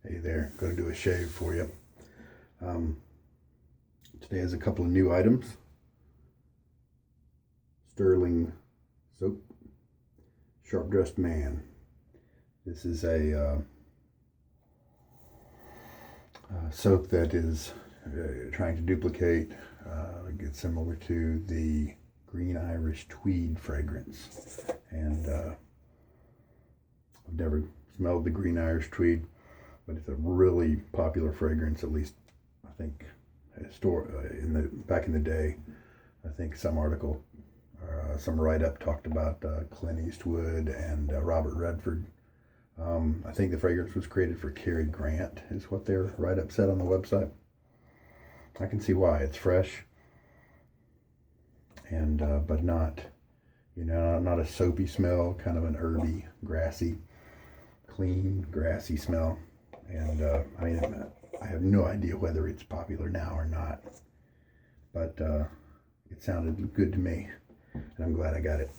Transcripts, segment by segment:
Hey there, going to do a shave for you. Today has a couple of new items. Stirling soap, Sharp Dressed Man. This is a soap that is trying to duplicate, get similar to the Green Irish Tweed fragrance. And I've never smelled the Green Irish Tweed, but it's a really popular fragrance, at least I think back in the day. I think some article, some write-up talked about Clint Eastwood and Robert Redford. I think the fragrance was created for Cary Grant, is what their write-up said on the website. I can see why. It's fresh, and but not, not a soapy smell. Kind of an herby, grassy, clean, grassy smell. And I have no idea whether it's popular now or not, but it sounded good to me, and I'm glad I got it.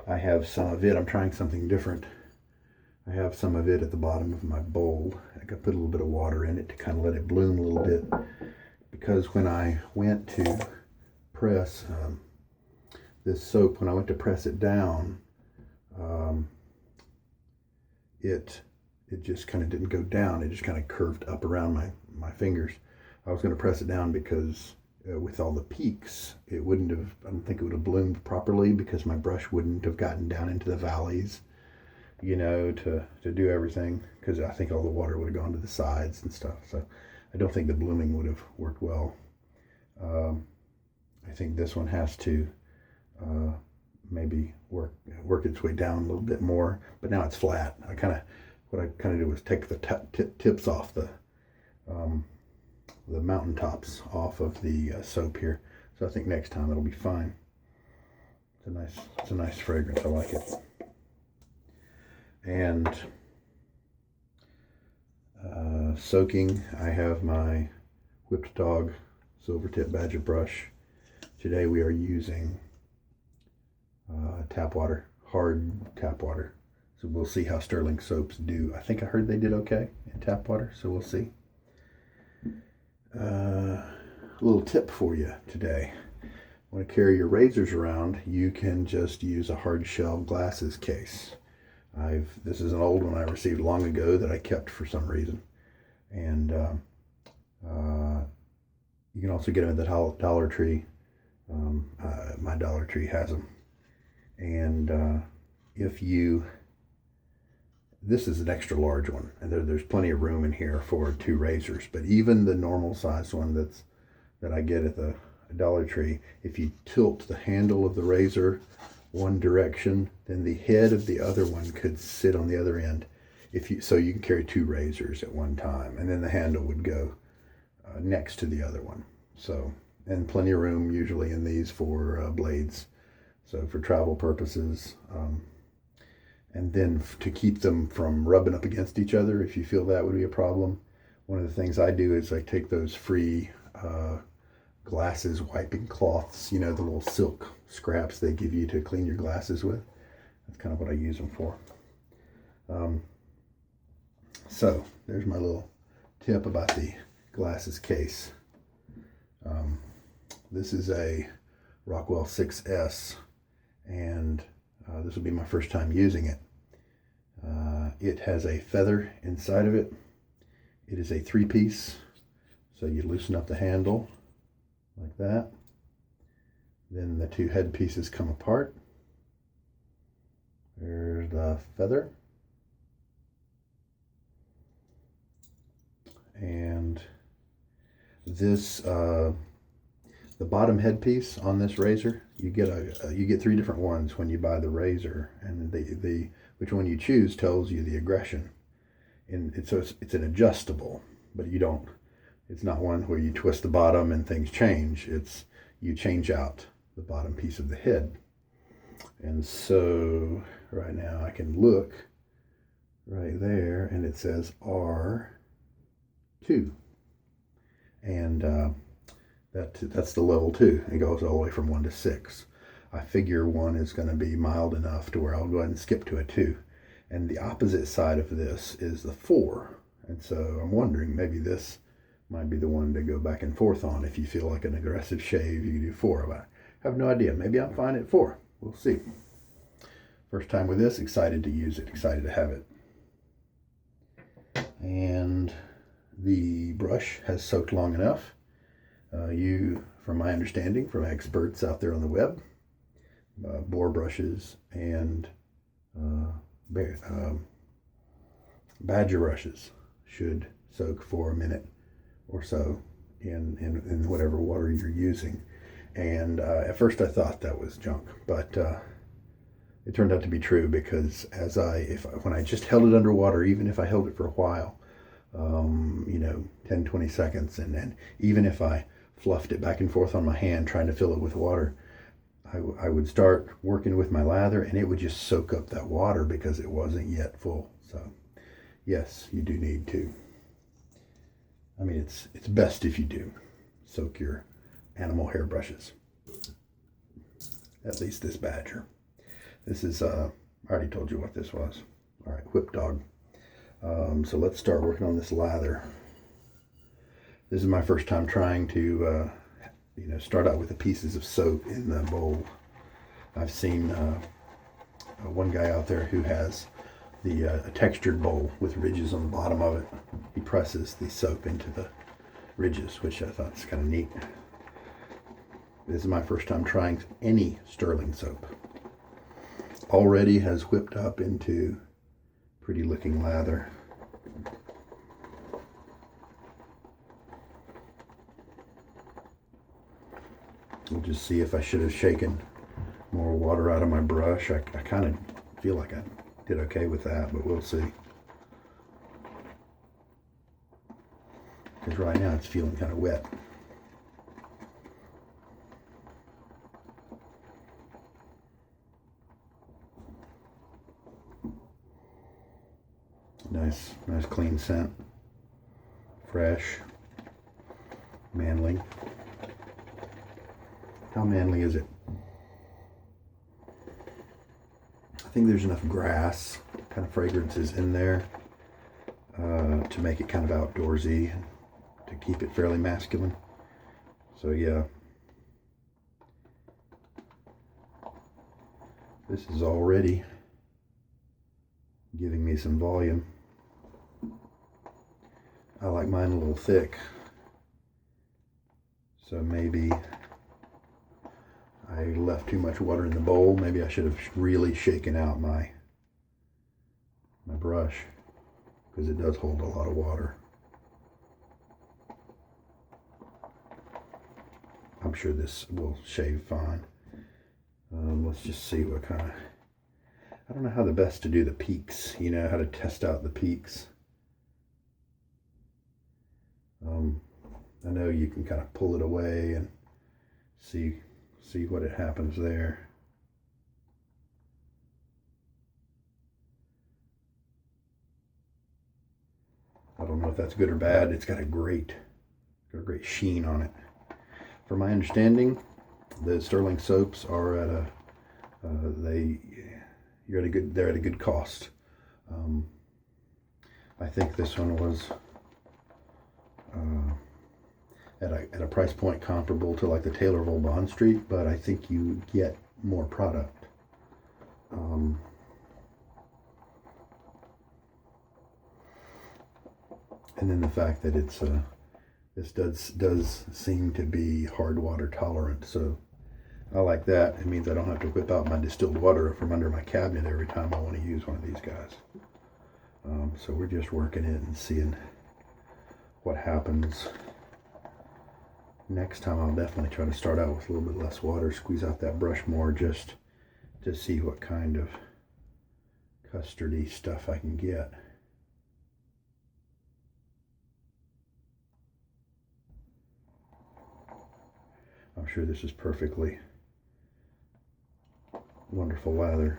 I have some of it. I'm trying something different. I have some of it at the bottom of my bowl. I could put a little bit of water in it to kind of let it bloom a little bit, because when I went to press this soap, when I went to press it down, it just kind of didn't go down. It just kind of curved up around my fingers. I was going to press it down because with all the peaks, I don't think it would have bloomed properly, because my brush wouldn't have gotten down into the valleys, to do everything, because I think all the water would have gone to the sides and stuff. So I don't think the blooming would have worked well. I think this one has to maybe work its way down a little bit more, but now it's flat. What I kind of did was take the tips off the mountaintops off of the soap here. So I think next time it'll be fine. It's a nice fragrance. I like it. And soaking, I have my Whipped Dog Silver Tip Badger brush. Today we are using tap water, hard tap water. So we'll see how Stirling soaps do. I think I heard they did okay in tap water, so we'll see. A little tip for you today. Want to carry your razors around, you can just use a hard shell glasses case. This is an old one I received long ago that I kept for some reason. And you can also get them at the Dollar Tree. My Dollar Tree has them. And this is an extra large one, and there's plenty of room in here for 2 razors. But even the normal size one that I get at the Dollar Tree, if you tilt the handle of the razor one direction, then the head of the other one could sit on the other end. So you can carry 2 razors at one time, and then the handle would go next to the other one. So, and plenty of room usually in these for blades. So for travel purposes. And then to keep them from rubbing up against each other, if you feel that would be a problem, one of the things I do is I take those free glasses wiping cloths, the little silk scraps they give you to clean your glasses with. That's kind of what I use them for. So there's my little tip about the glasses case. This is a Rockwell 6S, and this will be my first time using it. It has a feather inside of it. It is a 3-piece, so you loosen up the handle like that. Then the 2 head pieces come apart. There's the feather. And this, the bottom headpiece on this razor, you get 3 different ones when you buy the razor, and the which one you choose tells you the aggression. And it's an adjustable, but it's not one where you twist the bottom and things change. You change out the bottom piece of the head. And so right now I can look right there, and it says R2. And that's the level 2. It goes all the way from 1 to 6. I figure 1 is going to be mild enough to where I'll go ahead and skip to a 2. And the opposite side of this is the 4. And so I'm wondering, maybe this might be the one to go back and forth on. If you feel like an aggressive shave, you can do 4. But I have no idea. Maybe I'm fine at 4. We'll see. First time with this, excited to use it, excited to have it. And the brush has soaked long enough. From my understanding, from experts out there on the web, boar brushes and badger brushes should soak for a minute or so in whatever water you're using. And at first I thought that was junk, but it turned out to be true, because when I just held it underwater, even if I held it for a while, 10, 20 seconds, and then even if I fluffed it back and forth on my hand trying to fill it with water, I would start working with my lather and it would just soak up that water because it wasn't yet full. So yes, you do need to. I mean, it's best if you do soak your animal hair brushes. At least this badger. This is, I already told you what this was. All right, whip dog. So let's start working on this lather. This is my first time trying to, start out with the pieces of soap in the bowl. I've seen one guy out there who has a textured bowl with ridges on the bottom of it. He presses the soap into the ridges, which I thought was kind of neat. This is my first time trying any Stirling soap. Already has whipped up into pretty looking lather. We'll just see if I should have shaken more water out of my brush. I kind of feel like I did okay with that, but we'll see. Because right now it's feeling kind of wet. Nice clean scent. Fresh. Manly. How manly is it? I think there's enough grass kind of fragrances in there to make it kind of outdoorsy, to keep it fairly masculine. So yeah, this is already giving me some volume. I like mine a little thick, so maybe I left too much water in the bowl. Maybe I should have really shaken out my brush, because it does hold a lot of water. I'm sure this will shave fine. Let's just see what kind of... I don't know how the best to do the peaks, how to test out the peaks. I know you can kind of pull it away and see what it happens there. I don't know if that's good or bad. It's got a great sheen on it. From my understanding, the Stirling soaps are at they're at a good cost. I think this one was at a price point comparable to like the Taylorville Bond Street, but I think you get more product. And then the fact that it's this does seem to be hard water tolerant, so I like that. It means I don't have to whip out my distilled water from under my cabinet every time I want to use one of these guys. So we're just working it and seeing what happens. Next time I'll definitely try to start out with a little bit less water, squeeze out that brush more, just to see what kind of custardy stuff I can get. I'm sure this is perfectly wonderful lather.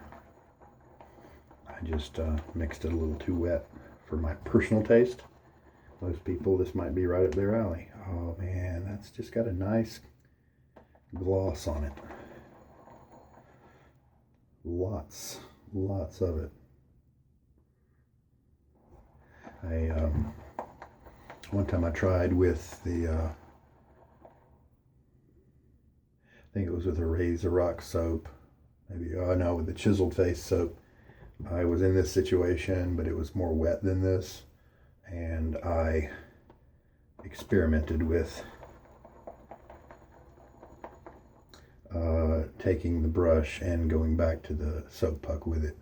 I just mixed it a little too wet for my personal taste. Most people, this might be right up their alley. Oh man, that's just got a nice gloss on it. Lots of it. One time I tried with the, I think it was with a Razor Rock soap, maybe, oh no, with the chiseled face soap. I was in this situation, but it was more wet than this, and I experimented with taking the brush and going back to the soap puck with it,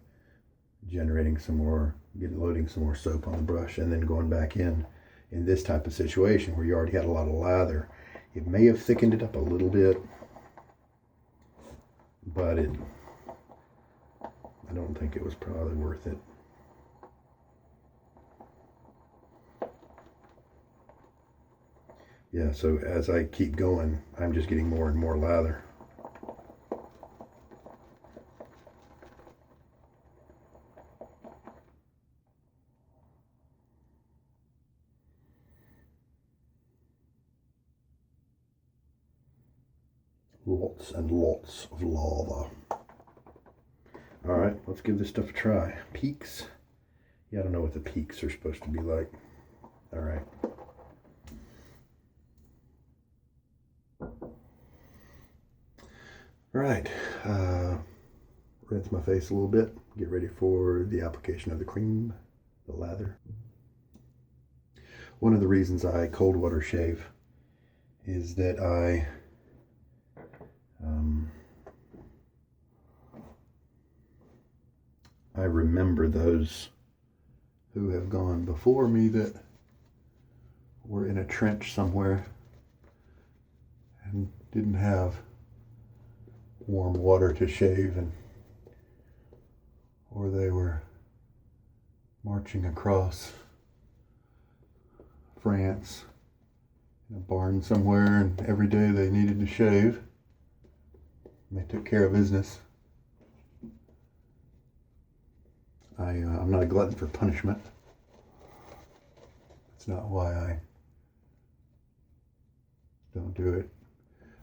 generating some more, loading some more soap on the brush, and then going back in this type of situation where you already had a lot of lather. It may have thickened it up a little bit, but I don't think it was probably worth it. Yeah, so as I keep going, I'm just getting more and more lather. Lots and lots of lava. All right, let's give this stuff a try. Peaks. Yeah, I don't know what the peaks are supposed to be like. All right. All right. Rinse my face a little bit. Get ready for the application of the cream, the lather. One of the reasons I cold water shave is that I remember those who have gone before me that were in a trench somewhere and didn't have warm water to shave, or they were marching across France in a barn somewhere, and every day they needed to shave. And they took care of business. I'm not a glutton for punishment. That's not why I don't do it.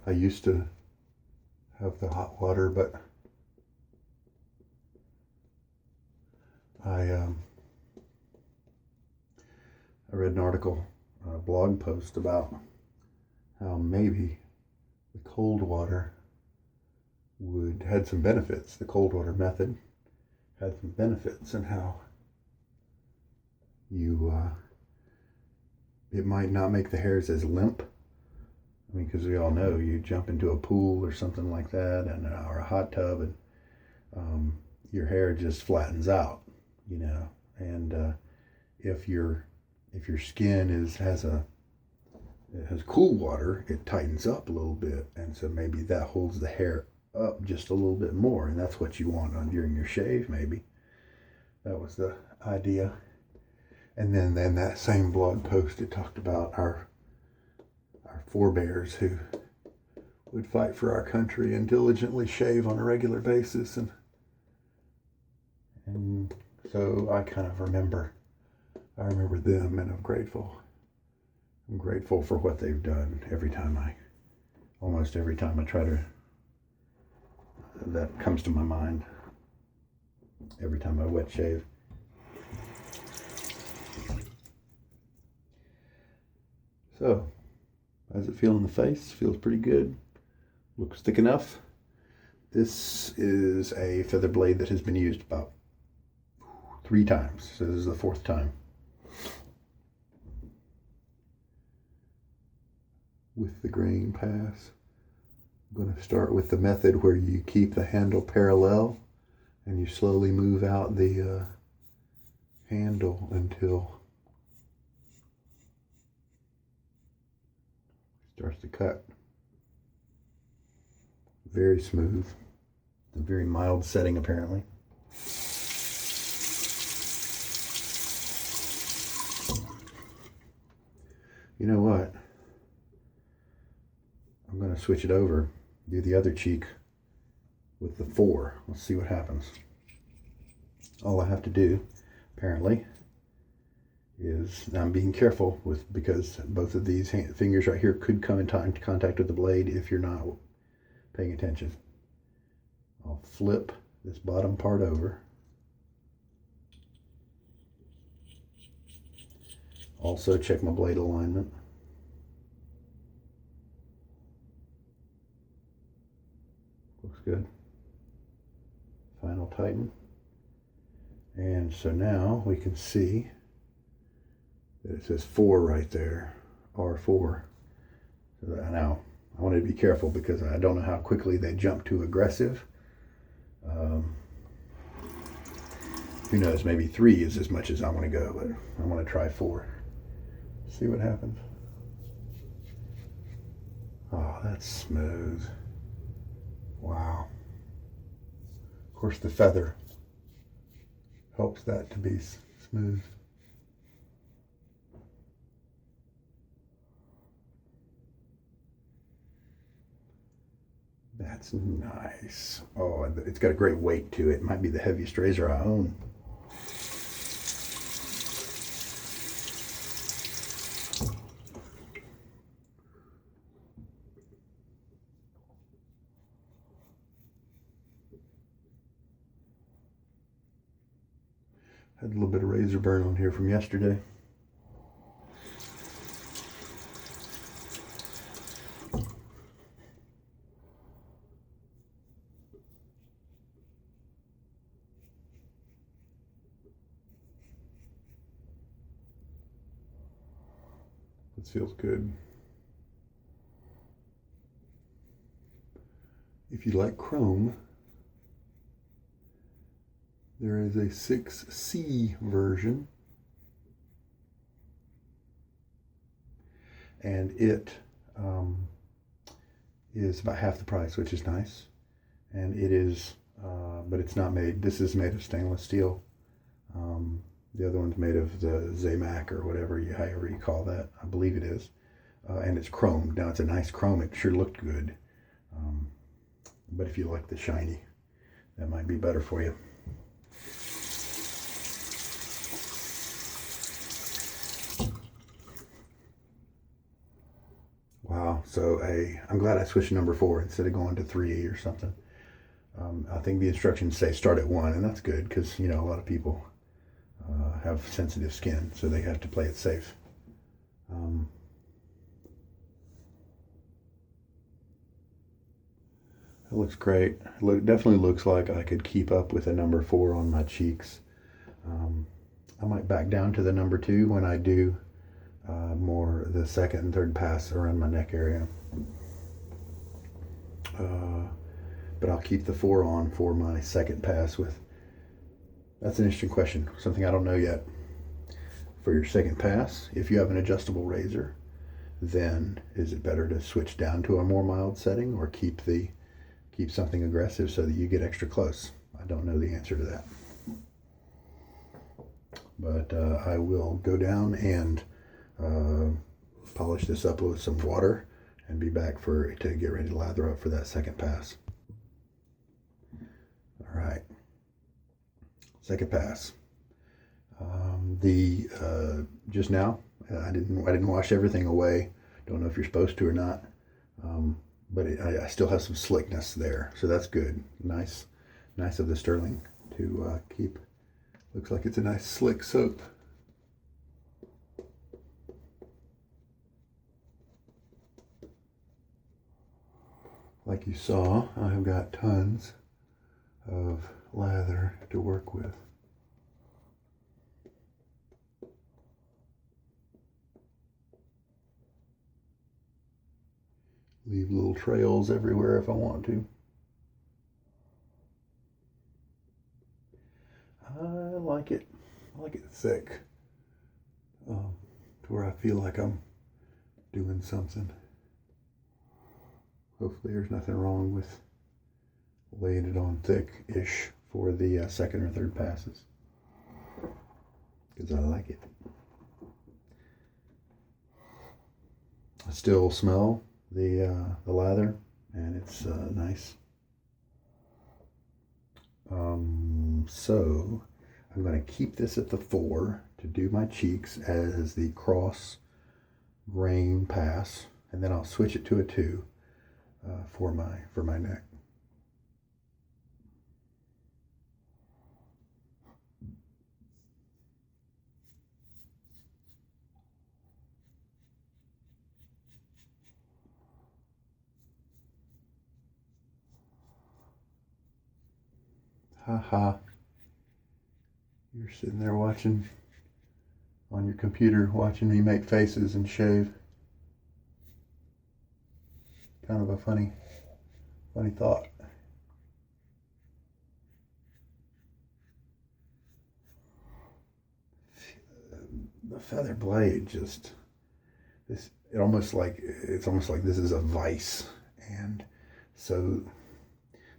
I used to have the hot water, but I read an article, a blog post about how maybe the cold water had some benefits. The cold water method had some benefits, and how it might not make the hairs as limp. I mean, because we all know you jump into a pool or something like that, or a hot tub, and your hair just flattens out, And if your skin has cool water, it tightens up a little bit, and so maybe that holds the hair up just a little bit more, and that's what you want during your shave. Maybe that was the idea. And then that same blog post, it talked about our forebears who would fight for our country and diligently shave on a regular basis, and so I kind of remember them, and I'm grateful for what they've done. Almost every time I try to, that comes to my mind every time I wet shave. So, how's it feel in the face? Feels pretty good. Looks thick enough. This is a feather blade that has been used about 3 times. So this is the 4th time. With the grain pass, I'm going to start with the method where you keep the handle parallel and you slowly move out the handle until it starts to cut. Very smooth. A very mild setting, apparently. You know what? I'm going to switch it over, do the other cheek with the 4. Let's see what happens. All I have to do, apparently, is, now I'm being careful because both of these fingers right here could come into contact with the blade if you're not paying attention. I'll flip this bottom part over, Also check my blade alignment. Looks good. Final tighten. And so now we can see that it says 4 right there, R4. So now I want to be careful because I don't know how quickly they jump to aggressive. Who knows, maybe 3 is as much as I want to go, but I want to try 4. See what happens. Oh, that's smooth. Wow. Of course, the feather helps that to be smooth. That's nice. Oh, it's got a great weight to it. It might be the heaviest razor I own. Had a little bit of razor burn on here from yesterday. This feels good. If you like chrome, there is a 6C version, and it is about half the price, which is nice. And it is, but it's not made, this is made of stainless steel. The other one's made of the Zamac or whatever, however you call that, I believe it is. And it's chrome. Now it's a nice chrome, it sure looked good. But if you like the shiny, that might be better for you. Wow, so I'm glad I switched to number 4 instead of going to 3 or something. I think the instructions say start at 1, and that's good because, you know, a lot of people have sensitive skin, so they have to play it safe. It looks great. It definitely looks like I could keep up with a number 4 on my cheeks. I might back down to the number 2 when I do more the second and third pass around my neck area. But I'll keep the 4 on for my second pass with. That's an interesting question, something I don't know yet. For your second pass, if you have an adjustable razor, then is it better to switch down to a more mild setting or keep something aggressive so that you get extra close? I don't know the answer to that. But I will go down and polish this up with some water and be back to get ready to lather up for that second pass. All right, second pass. Just now I didn't wash everything away. Don't know if you're supposed to or not, but I still have some slickness there, so that's good. Nice of the Stirling to keep. Looks like it's a nice slick soap. Like you saw, I've got tons of lather to work with. Leave little trails everywhere if I want to. I like it. I like it thick, to where I feel like I'm doing something. Hopefully there's nothing wrong with laying it on thick-ish for the second or third passes, because I like it. I still smell the lather, and it's nice. So I'm going to keep this at the 4 to do my cheeks as the cross grain pass, and then I'll switch it to a 2 for my neck. Ha. You're sitting there watching on your computer, watching me make faces and shave. Kind of a funny thought. The feather blade just it's almost like this is a vice, and so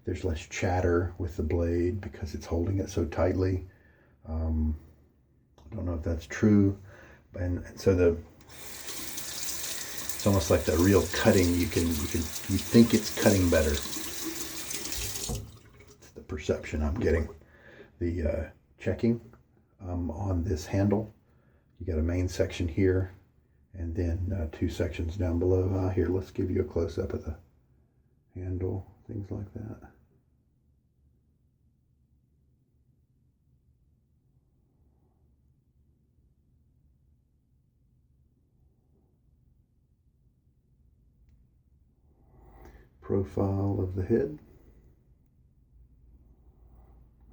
there's less chatter with the blade because it's holding it so tightly. I don't know if that's true, and so it's almost like the real cutting. You think it's cutting better. It's the perception I'm getting. The checking on this handle. You got a main section here, and then 2 sections down below. Here, let's give you a close-up of the handle, things like that. Profile of the head.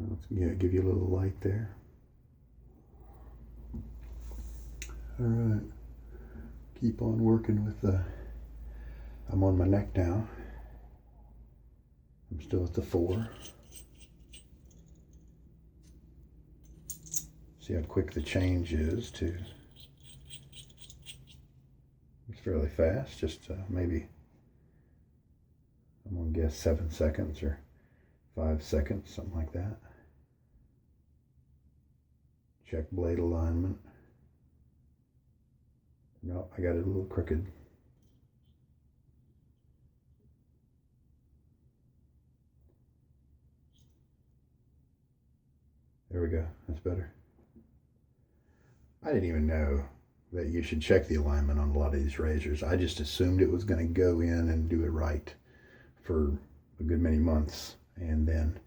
Let's give you a little light there. All right, keep on working with I'm on my neck now. I'm still at the 4. See how quick the change is too. It's fairly fast, just maybe, I'm gonna guess 7 seconds or 5 seconds, something like that. Check blade alignment. No, I got it a little crooked. There we go, that's better. I didn't even know that you should check the alignment on a lot of these razors. I just assumed it was going to go in and do it right for a good many months. And then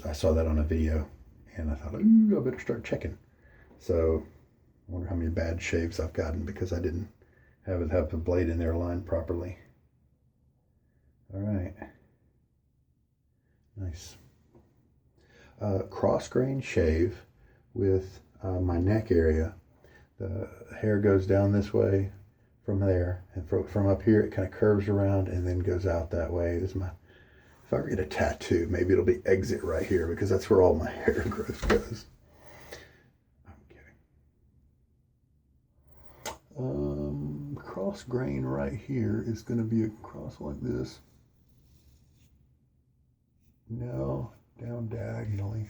I saw that on a video and I thought, ooh, I better start checking. So I wonder how many bad shaves I've gotten because I didn't have the blade in there aligned properly. All right. Nice. Cross grain shave with my neck area. The hair goes down this way from there, and from up here it kind of curves around and then goes out that way. This is my, if I ever get a tattoo, maybe it'll be exit right here because that's where all my hair growth goes. I'm kidding. Cross grain right here is going to be a cross like this. No, down diagonally.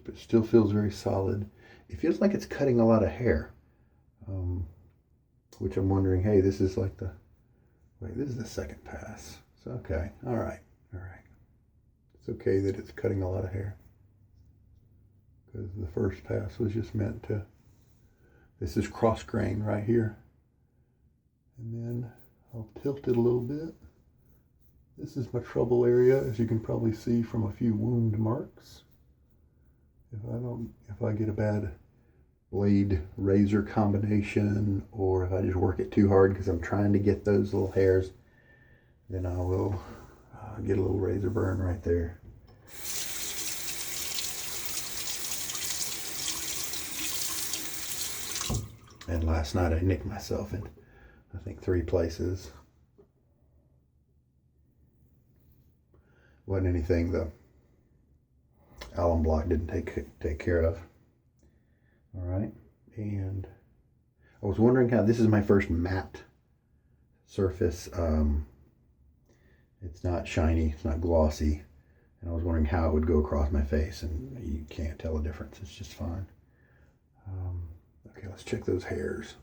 But still feels very solid. It feels like it's cutting a lot of hair, which I'm wondering, hey, this is like this is the second pass. So, okay, all right. It's okay that it's cutting a lot of hair because the first pass was just meant to, this is cross grain right here. And then I'll tilt it a little bit. This is my trouble area, as you can probably see from a few wound marks. If I get a bad blade razor combination, or if I just work it too hard because I'm trying to get those little hairs, then I will get a little razor burn right there. And last night I nicked myself in, I think, 3 places. Wasn't anything the alum block didn't take care of. All right, and I was wondering how, this is my first matte surface. It's not shiny, it's not glossy, and I was wondering how it would go across my face, and you can't tell the difference. It's just fine. Okay, let's check those hairs.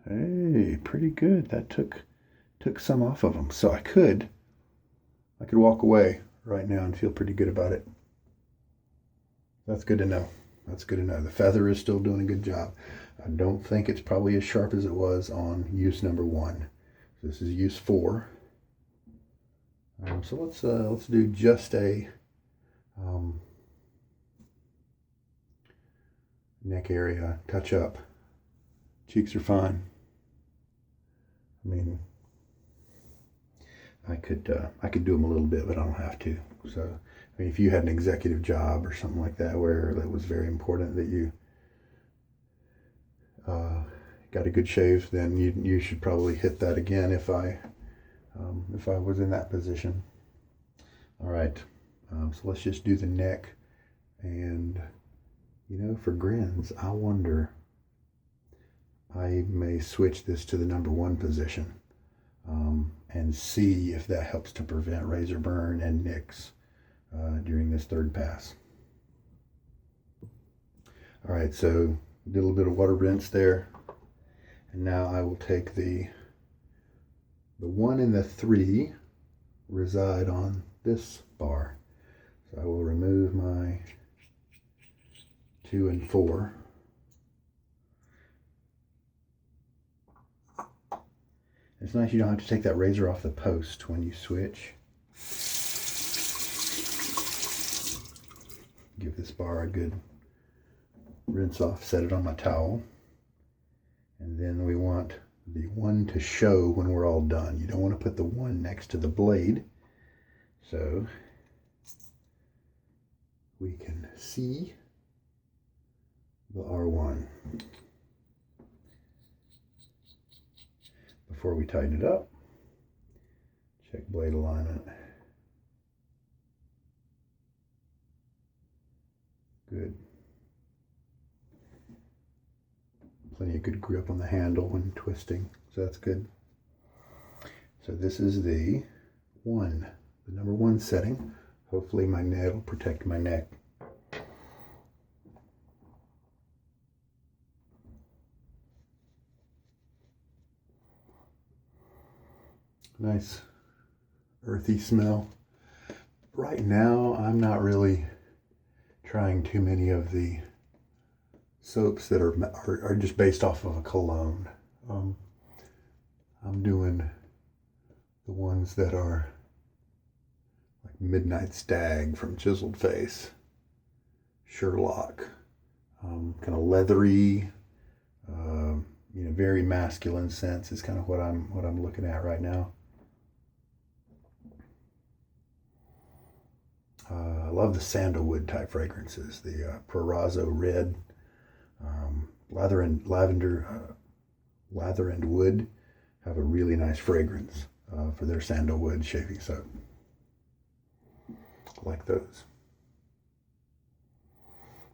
Hey, pretty good. That took some off of them, so I could walk away right now and feel pretty good about it. That's good to know. That's good to know. The feather is still doing a good job. I don't think it's probably as sharp as it was on use number 1. This is use 4. So let's do just a neck area, touch up. Cheeks are fine. I mean, I could do them a little bit, but I don't have to. So, I mean, if you had an executive job or something like that where that was very important that you got a good shave, then you should probably hit that again if I was in that position. All right, so let's just do the neck, and for grins, I wonder, I may switch this to the number 1 position and see if that helps to prevent razor burn and nicks during this third pass. All right, so a little bit of water rinse there. And now I will take the 1 and the 3 reside on this bar. So I will remove my 2 and 4. It's nice you don't have to take that razor off the post when you switch. Give this bar a good rinse off, set it on my towel. And then we want the 1 to show when we're all done. You don't want to put the 1 next to the blade. So we can see the R1. Before we tighten it up, check blade alignment. Good. Plenty of good grip on the handle when twisting, so that's good. So this is the number 1 setting. Hopefully my net will protect my neck. Nice earthy smell. Right now I'm not really trying too many of the soaps that are just based off of a cologne. I'm doing the ones that are like Midnight Stag from Chiseled Face, Sherlock, kind of leathery, very masculine scents is kind of what I'm looking at right now. I love the sandalwood type fragrances, the Prorazzo Red, lather and wood have a really nice fragrance for their sandalwood shaving soap. I like those.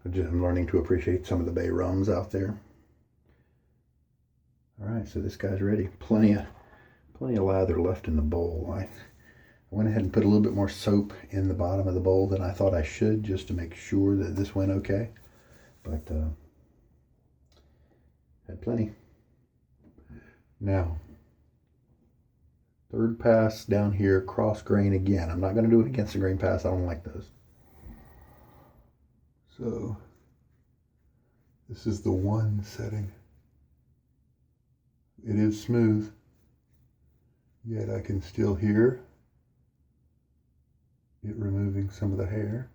I'm learning to appreciate some of the bay rums out there. All right, so this guy's ready. Plenty of lather left in the bowl. I went ahead and put a little bit more soap in the bottom of the bowl than I thought I should, just to make sure that this went okay. But had plenty. Now, third pass down here, cross grain again. I'm not going to do it against the grain pass. I don't like those. So this is the 1 setting. It is smooth, yet I can still hear it removing some of the hair.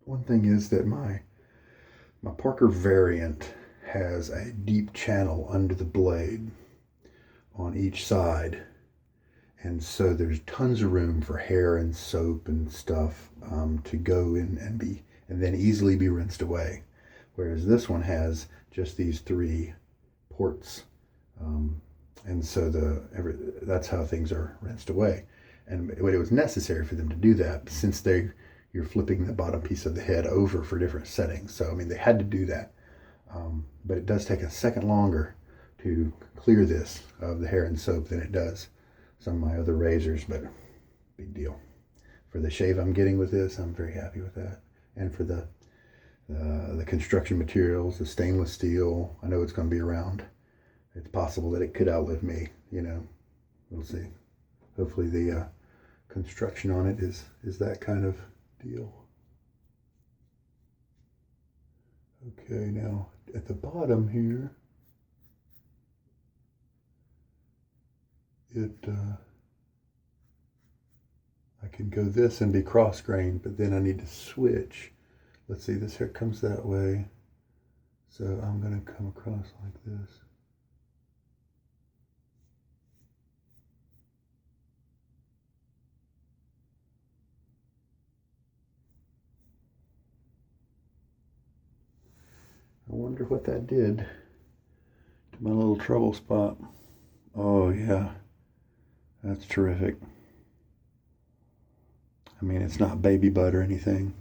One thing is that my Parker variant has a deep channel under the blade on each side, and so there's tons of room for hair and soap and stuff to go in and then easily be rinsed away, whereas this one has just these 3 ports, and so that's how things are rinsed away. And it was necessary for them to do that since you're flipping the bottom piece of the head over for different settings. So I mean, they had to do that, but it does take a second longer to clear this of the hair and soap than it does some of my other razors, but big deal. For the shave I'm getting with this, I'm very happy with that. And for the construction materials, the stainless steel, I know it's going to be around. It's possible that it could outlive me, we'll see. Hopefully the construction on it is that kind of deal. Okay, now at the bottom here, I can go this and be cross grained, but then I need to switch. Let's see, this hair comes that way. So I'm going to come across like this. I wonder what that did to my little trouble spot. Oh yeah, that's terrific. I mean, it's not baby butt or anything.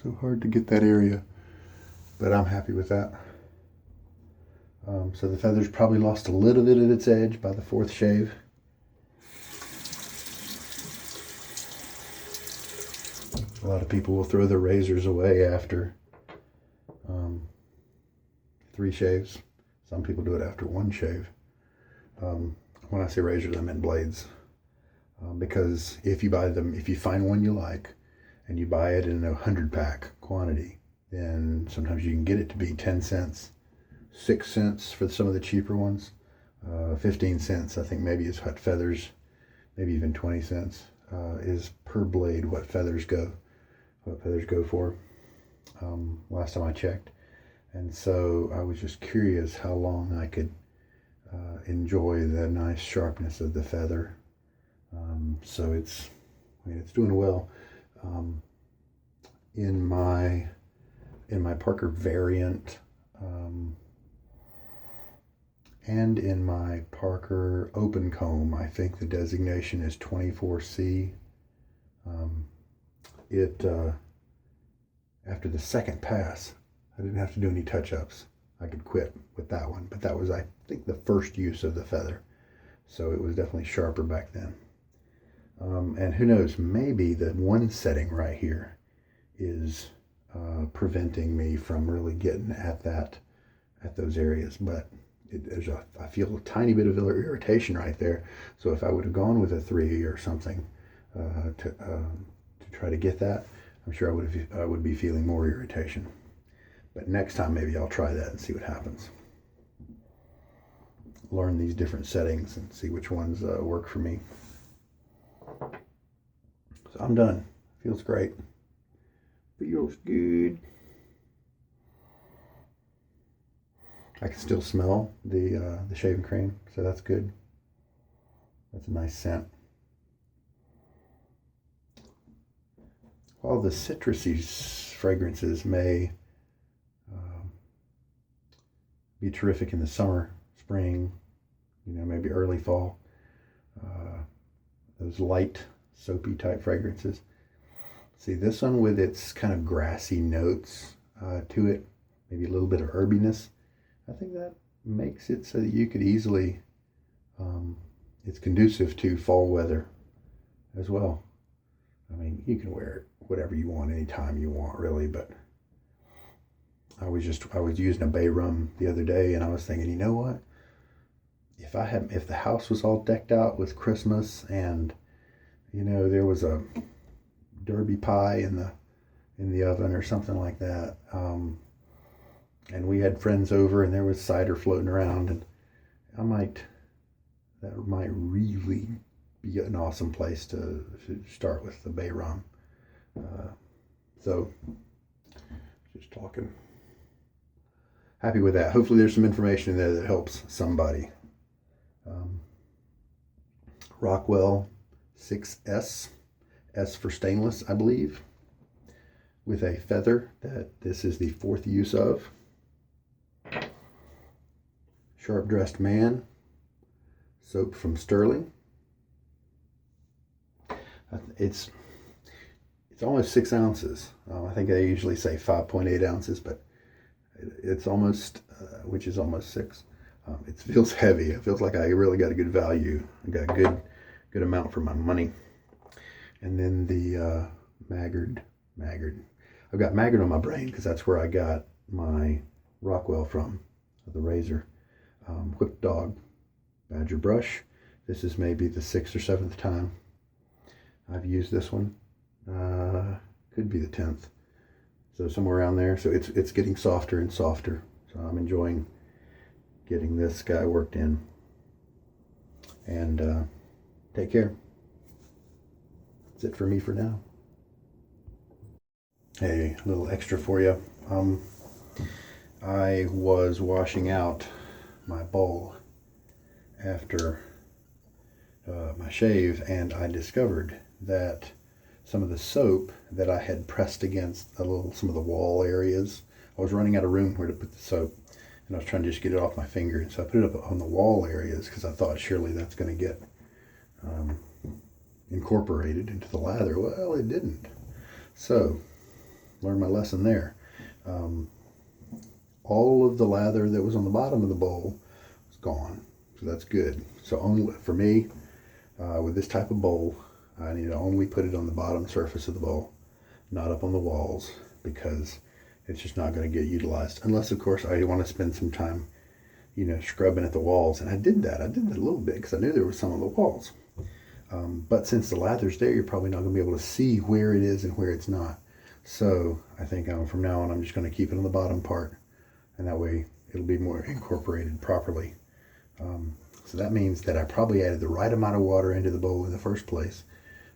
So hard to get that area, but I'm happy with that. So the feather's probably lost a little bit at its edge by the fourth shave. A lot of people will throw their razors away after 3 shaves. Some people do it after 1 shave. When I say razors, I meant blades. Because if you find one you like, and you buy it in a 100-pack quantity, then sometimes you can get it to be 10 cents, 6 cents for some of the cheaper ones, 15 cents, I think maybe is what feathers, maybe even 20 cents is per blade what feathers go for, last time I checked. And so I was just curious how long I could enjoy the nice sharpness of the feather. So it's doing well. In my Parker variant, and in my Parker open comb, I think the designation is 24C. After the second pass, I didn't have to do any touch-ups. I could quit with that one, but that was, I think, the first use of the feather. So it was definitely sharper back then. And who knows, maybe the one setting right here is preventing me from really getting at those areas. But I feel a tiny bit of irritation right there. So if I would have gone with a 3 or something to try to get that, I'm sure I would be feeling more irritation. But next time maybe I'll try that and see what happens. Learn these different settings and see which ones work for me. So I'm done. Feels great. Feels good. I can still smell the shaving cream, so that's good. That's a nice scent. While the citrusy fragrances may be terrific in the summer, spring, maybe early fall, those light soapy type fragrances. See, this one with its kind of grassy notes to it, maybe a little bit of herbiness, I think that makes it so that you could easily, it's conducive to fall weather as well. I mean, you can wear it whatever you want, anytime you want, really, but I was using a bay rum the other day, and I was thinking, you know what? If the house was all decked out with Christmas, and there was a Derby pie in the oven or something like that, and we had friends over, and there was cider floating around, and that might really be an awesome place to start with the bay rum. So just talking. Happy with that. Hopefully there's some information in there that helps somebody. Rockwell 6S, S for stainless, I believe, with a feather that this is the 4th use of. Sharp Dressed Man, soap from Stirling. It's almost 6 ounces. I think I usually say 5.8 ounces, but it's almost, which is almost 6. It feels heavy. It feels like I really got a good value. I got a good amount for my money. And then the Maggard. I've got Maggard on my brain because that's where I got my Rockwell from, the razor. Whipped Dog Badger brush. This is maybe the 6th or 7th time I've used this one. Could be the 10th. So somewhere around there. So it's getting softer and softer. So I'm enjoying getting this guy worked in. And take care. That's it for me for now. Hey, a little extra for you. I was washing out my bowl after my shave, and I discovered that some of the soap that I had pressed against some of the wall areas, I was running out of room where to put the soap, and I was trying to just get it off my finger, and so I put it up on the wall areas because I thought surely that's going to get incorporated into the lather. Well, it didn't. So, learned my lesson there. All of the lather that was on the bottom of the bowl was gone, so that's good. So only for me, with this type of bowl, I need to only put it on the bottom surface of the bowl, not up on the walls, because it's just not going to get utilized. Unless, of course, I want to spend some time, scrubbing at the walls. And I did that. I did that a little bit because I knew there was some on the walls. But since the lather's there, you're probably not going to be able to see where it is and where it's not. So I think from now on, I'm just going to keep it on the bottom part, and that way it'll be more incorporated properly. So that means that I probably added the right amount of water into the bowl in the first place,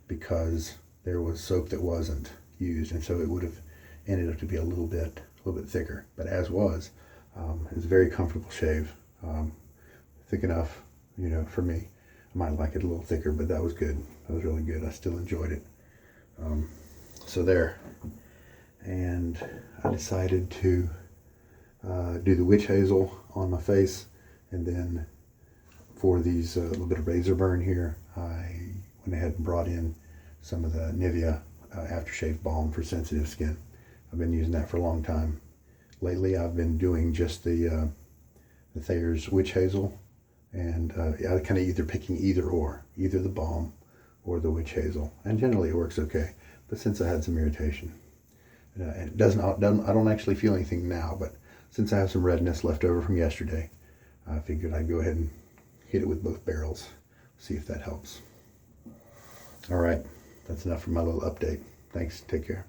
because there was soap that wasn't used, and so it would have ended up to be a little bit thicker. But as was, it was a very comfortable shave, thick enough, for me. I might like it a little thicker, but that was good. That was really good. I still enjoyed it. So there. And I decided to do the witch hazel on my face, and then for these little bit of razor burn here, I went ahead and brought in some of the Nivea aftershave balm for sensitive skin. I've been using that for a long time. Lately, I've been doing just the Thayer's witch hazel, and I kind of either picking either the balm or the witch hazel, and generally it works okay. But since I had some irritation, and I don't actually feel anything now, but since I have some redness left over from yesterday, I figured I'd go ahead and hit it with both barrels, see if that helps. All right, that's enough for my little update. Thanks, take care.